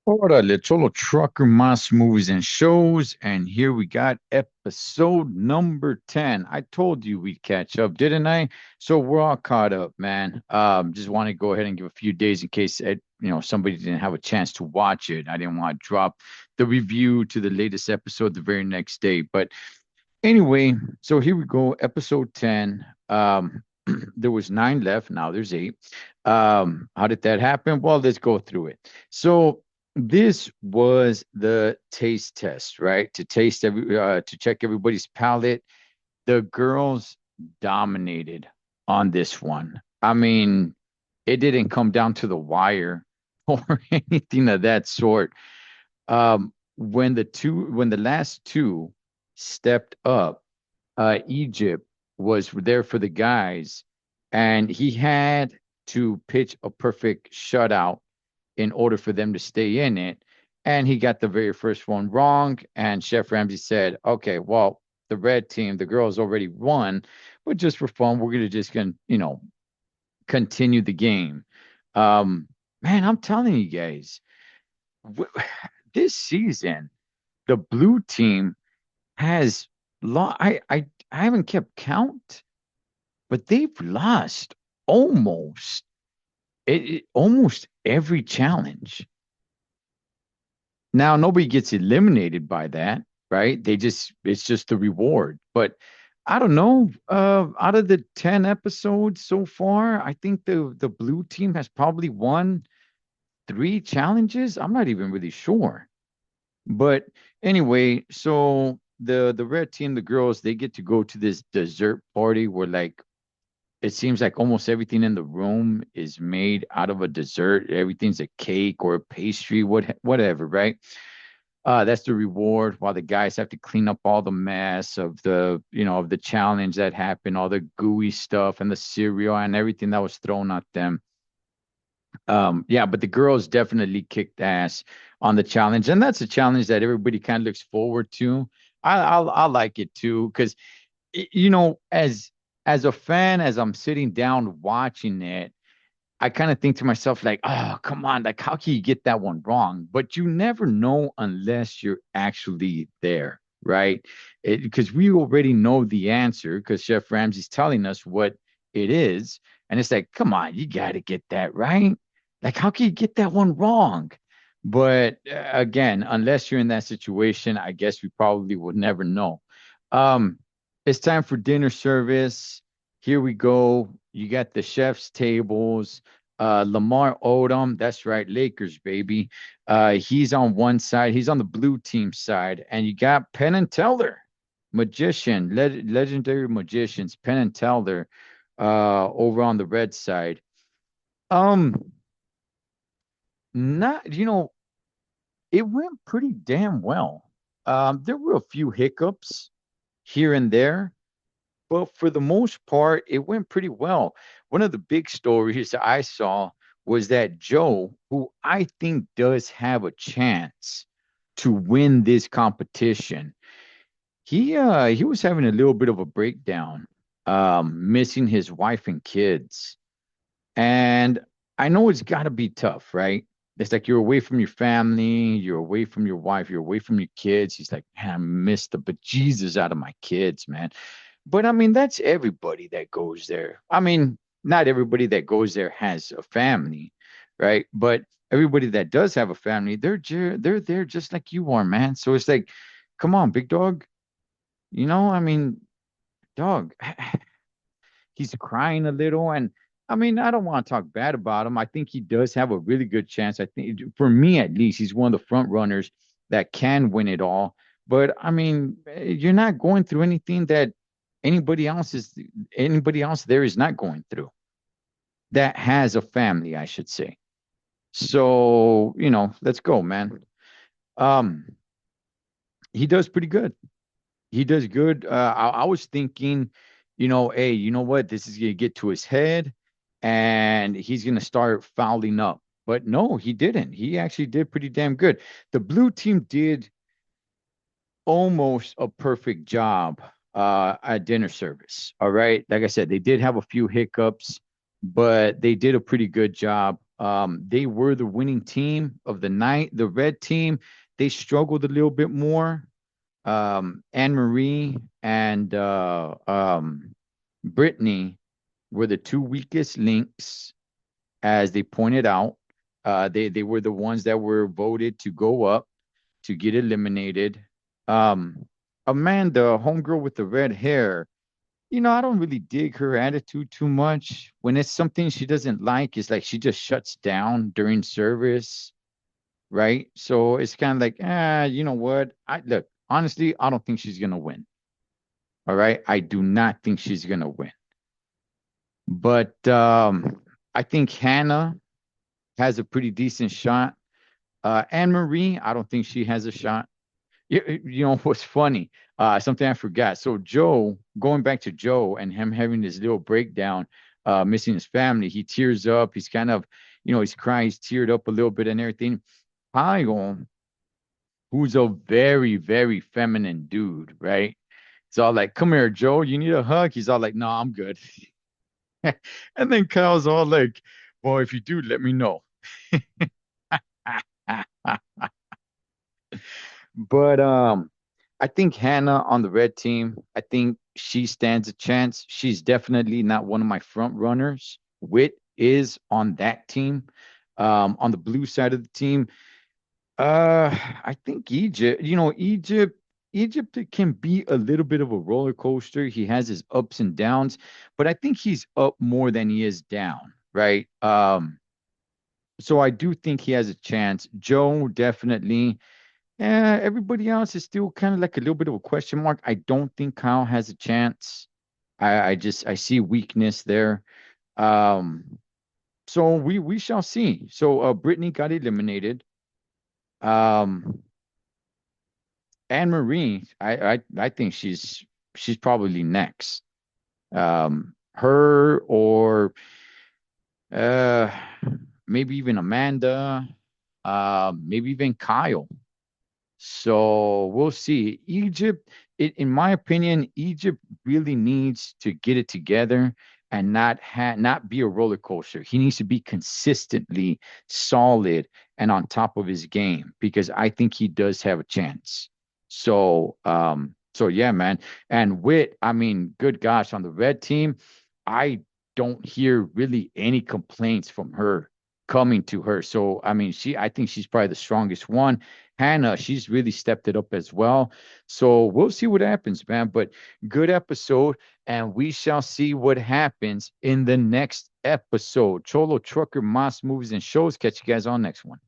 Órale, Cholo Trucker Más Movies and Shows, and here we got episode number 10. I told you we'd catch up, didn't I? So we're all caught up, man. Just want to go ahead and give a few days in case somebody didn't have a chance to watch it. I didn't want to drop the review to the latest episode the very next day. But anyway, so here we go, episode 10. There was nine left, now there's eight. How did that happen? Well, let's go through it. So this was the taste test, right? To check everybody's palate. The girls dominated on this one. I mean, it didn't come down to the wire or anything of that sort. When the last two stepped up, Egypt was there for the guys, and he had to pitch a perfect shutout in order for them to stay in it. And he got the very first one wrong. And Chef Ramsay said, okay, well, the red team, the girls already won, but just for fun, we're gonna continue the game. Um, man, I'm telling you guys, this season, the blue team has lost. I haven't kept count, but they've lost almost almost every challenge. Now nobody gets eliminated by that, right? It's just the reward. But I don't know. Out of the 10 episodes so far, I think the blue team has probably won three challenges. I'm not even really sure. But anyway, so the red team, the girls, they get to go to this dessert party where like it seems like almost everything in the room is made out of a dessert. Everything's a cake or a pastry, whatever, right? That's the reward. While the guys have to clean up all the mess of of the challenge that happened, all the gooey stuff and the cereal and everything that was thrown at them. Yeah, but the girls definitely kicked ass on the challenge, and that's a challenge that everybody kind of looks forward to. I like it too because as a fan, as I'm sitting down watching it, I kind of think to myself like, oh, come on, like how can you get that one wrong? But you never know unless you're actually there, right? Because we already know the answer because Chef Ramsay's telling us what it is, and it's like, come on, you got to get that right. Like, how can you get that one wrong? But again, unless you're in that situation, I guess we probably would never know. Um, it's time for dinner service. Here we go. You got the chef's tables. Lamar Odom, that's right, Lakers, baby. He's on one side, he's on the blue team side, and you got Penn and Teller, legendary magicians, Penn and Teller, over on the red side. Um, not, it went pretty damn well. There were a few hiccups here and there, but for the most part, it went pretty well. One of the big stories I saw was that Joe, who I think does have a chance to win this competition, he was having a little bit of a breakdown, missing his wife and kids. And I know it's got to be tough, right? It's like you're away from your family, you're away from your wife, you're away from your kids. He's like, man, I missed the bejesus out of my kids, man. But I mean, that's everybody that goes there. I mean, not everybody that goes there has a family, right? But everybody that does have a family, they're there just like you are, man. So it's like, come on, big dog. I mean, dog, he's crying a little, and I mean, I don't want to talk bad about him. I think he does have a really good chance. I think, for me at least, he's one of the front runners that can win it all. But I mean, you're not going through anything that anybody else is anybody else there is not going through that has a family, I should say. So, let's go, man. Um, he does pretty good. He does good. I was thinking, hey, you know what? This is gonna get to his head, and he's gonna start fouling up. But no, he didn't. He actually did pretty damn good. The blue team did almost a perfect job at dinner service. All right. Like I said, they did have a few hiccups, but they did a pretty good job. They were the winning team of the night. The red team, they struggled a little bit more. Anne Marie and Brittany were the two weakest links, as they pointed out. They were the ones that were voted to go up to get eliminated. Um, Amanda, homegirl with the red hair, I don't really dig her attitude too much. When it's something she doesn't like, it's like she just shuts down during service, right? So it's kind of like, you know what? I look, honestly, I don't think she's gonna win. All right. I do not think she's gonna win. But I think Hannah has a pretty decent shot. Anne Marie, I don't think she has a shot. What's funny? Something I forgot. So Joe, going back to Joe and him having this little breakdown, missing his family, he tears up. He's kind of, he's crying, he's teared up a little bit and everything. Kyle, who's a very, very feminine dude, right? It's all like, come here, Joe, you need a hug? He's all like, no, I'm good. And then Kyle's all like, well, if you do, let me know. But I think Hannah on the red team, I think she stands a chance. She's definitely not one of my front runners. Wit is on that team. On the blue side of the team, I think Egypt, Egypt can be a little bit of a roller coaster. He has his ups and downs, but I think he's up more than he is down, right? So I do think he has a chance. Joe definitely. Everybody else is still kind of like a little bit of a question mark. I don't think Kyle has a chance. I see weakness there. Um, so we shall see. So Brittany got eliminated. Um, Anne Marie, I think she's probably next. Her or uh maybe even Amanda, maybe even Kyle. So we'll see. Egypt, in my opinion, Egypt really needs to get it together and not be a roller coaster. He needs to be consistently solid and on top of his game because I think he does have a chance. So yeah, man. And Wit, I mean, good gosh, on the red team, I don't hear really any complaints from her coming to her. So I mean, I think she's probably the strongest one. Hannah, she's really stepped it up as well. So we'll see what happens, man. But good episode, and we shall see what happens in the next episode. Cholo Trucker, Moss Movies and Shows. Catch you guys on next one.